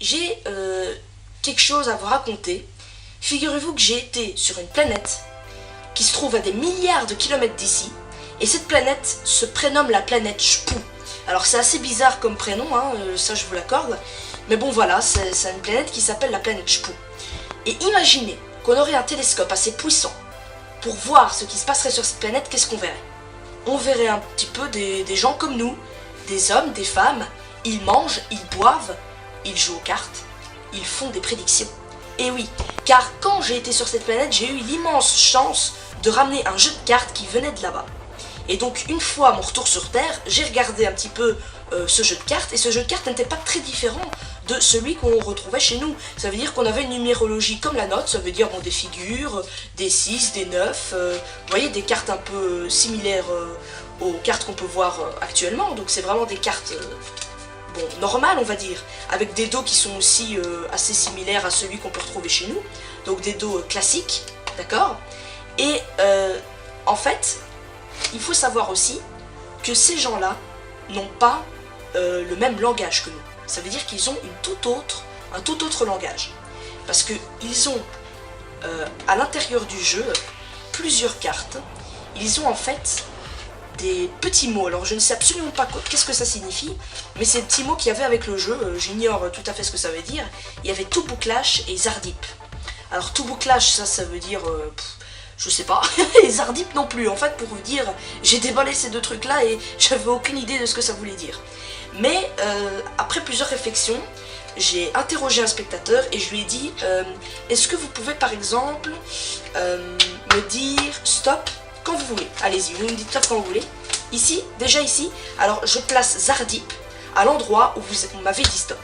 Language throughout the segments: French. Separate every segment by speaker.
Speaker 1: j'ai quelque chose à vous raconter. Figurez-vous que j'ai été sur une planète qui se trouve à des milliards de kilomètres d'ici, et cette planète se prénomme la planète Shpoo. Alors c'est assez bizarre comme prénom, hein, ça je vous l'accorde, mais bon voilà, c'est une planète qui s'appelle la planète Shpoo. Et imaginez qu'on aurait un télescope assez puissant pour voir ce qui se passerait sur cette planète, qu'est-ce qu'on verrait? On verrait un petit peu des gens comme nous, des hommes, des femmes, ils mangent, ils boivent, ils jouent aux cartes, ils font des prédictions. Et oui, car quand j'ai été sur cette planète, j'ai eu l'immense chance de ramener un jeu de cartes qui venait de là-bas. Et donc une fois à mon retour sur Terre, j'ai regardé un petit peu ce jeu de cartes, et ce jeu de cartes n'était pas très différent de celui qu'on retrouvait chez nous. Ça veut dire qu'on avait une numérologie comme la nôtre, ça veut dire bon, des figures, des 6, des 9, vous voyez, des cartes un peu similaires aux cartes qu'on peut voir actuellement. Donc c'est vraiment des cartes bon, normales, on va dire, avec des dos qui sont aussi assez similaires à celui qu'on peut retrouver chez nous, donc des dos classiques, d'accord. Et en fait, il faut savoir aussi que ces gens-là n'ont pas le même langage que nous. Ça veut dire qu'ils ont un tout autre langage. Parce qu'ils ont à l'intérieur du jeu plusieurs cartes. Ils ont en fait des petits mots. Alors je ne sais absolument pas qu'est-ce que ça signifie, mais c'est des petits mots qu'il y avait avec le jeu. J'ignore tout à fait ce que ça veut dire. Il y avait Toubouclash et Zardip. Alors Toubouclash, ça veut dire... je sais pas, et Zardip non plus. En fait, pour vous dire, j'ai déballé ces deux trucs-là et j'avais aucune idée de ce que ça voulait dire. Mais après plusieurs réflexions, j'ai interrogé un spectateur et je lui ai dit est-ce que vous pouvez par exemple me dire stop quand vous voulez. Allez-y, vous me dites stop quand vous voulez. Ici, déjà ici, alors je place Zardip à l'endroit où vous m'avez dit stop.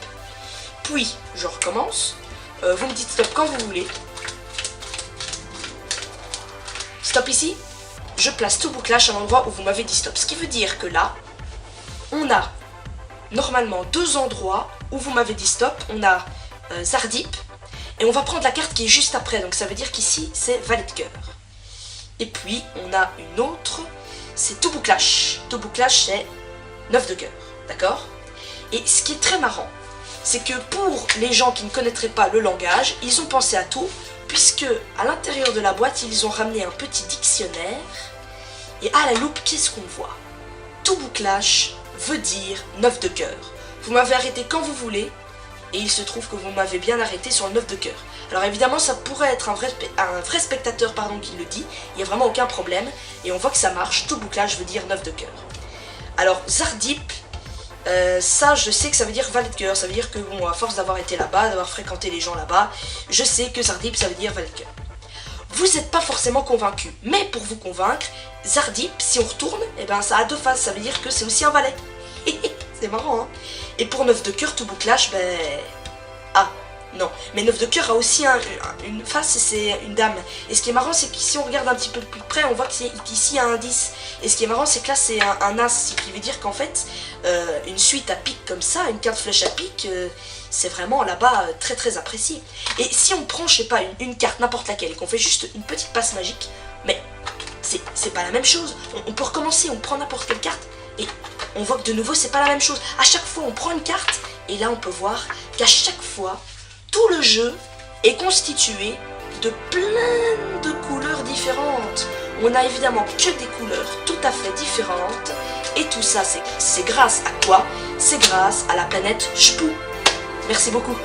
Speaker 1: Puis, je recommence, vous me dites stop quand vous voulez. Stop ici, je place Toubouclash à l'endroit où vous m'avez dit stop. Ce qui veut dire que là, on a normalement deux endroits où vous m'avez dit stop. On a Zardip, et on va prendre la carte qui est juste après. Donc ça veut dire qu'ici, c'est Valet de cœur. Et puis, on a une autre, c'est Toubouclash. Toubouclash, c'est 9 de cœur, d'accord? Et ce qui est très marrant, c'est que pour les gens qui ne connaîtraient pas le langage, ils ont pensé à tout, puisque à l'intérieur de la boîte, ils ont ramené un petit dictionnaire, et à la loupe, qu'est-ce qu'on voit? Toubouclash veut dire 9 de cœur. Vous m'avez arrêté quand vous voulez, et il se trouve que vous m'avez bien arrêté sur le 9 de cœur. Alors évidemment, ça pourrait être un vrai spectateur qui le dit, il n'y a vraiment aucun problème, et on voit que ça marche. Toubouclash veut dire 9 de cœur. Alors Zardip, ça je sais que ça veut dire valet de cœur, ça veut dire que bon, à force d'avoir été là-bas, d'avoir fréquenté les gens là-bas, je sais que Zardip ça veut dire valet de cœur. Vous n'êtes pas forcément convaincu, mais pour vous convaincre, Zardip, si on retourne, eh ben, ça a deux faces, ça veut dire que c'est aussi un valet. C'est marrant, hein. Et pour 9 de cœur, Toubouclash, ben... ah, non. Mais 9 de cœur a aussi une face et c'est une dame. Et ce qui est marrant, c'est que si on regarde un petit peu plus près, on voit qu'ici il y a un 10. Et ce qui est marrant, c'est que là, c'est un as, ce qui veut dire qu'en fait, une suite à pique comme ça, une carte flèche à pique, c'est vraiment là-bas très très apprécié. Et si on prend, je sais pas, une carte, n'importe laquelle, et qu'on fait juste une petite passe magique, mais c'est pas la même chose. On peut recommencer, on prend n'importe quelle carte, et on voit que de nouveau, c'est pas la même chose. À chaque fois, on prend une carte, et là, on peut voir qu'à chaque fois, tout le jeu est constitué de plein de couleurs différentes. On a évidemment que des couleurs tout à fait différentes. Et tout ça, c'est grâce à quoi? C'est grâce à la planète Shpoo. Merci beaucoup.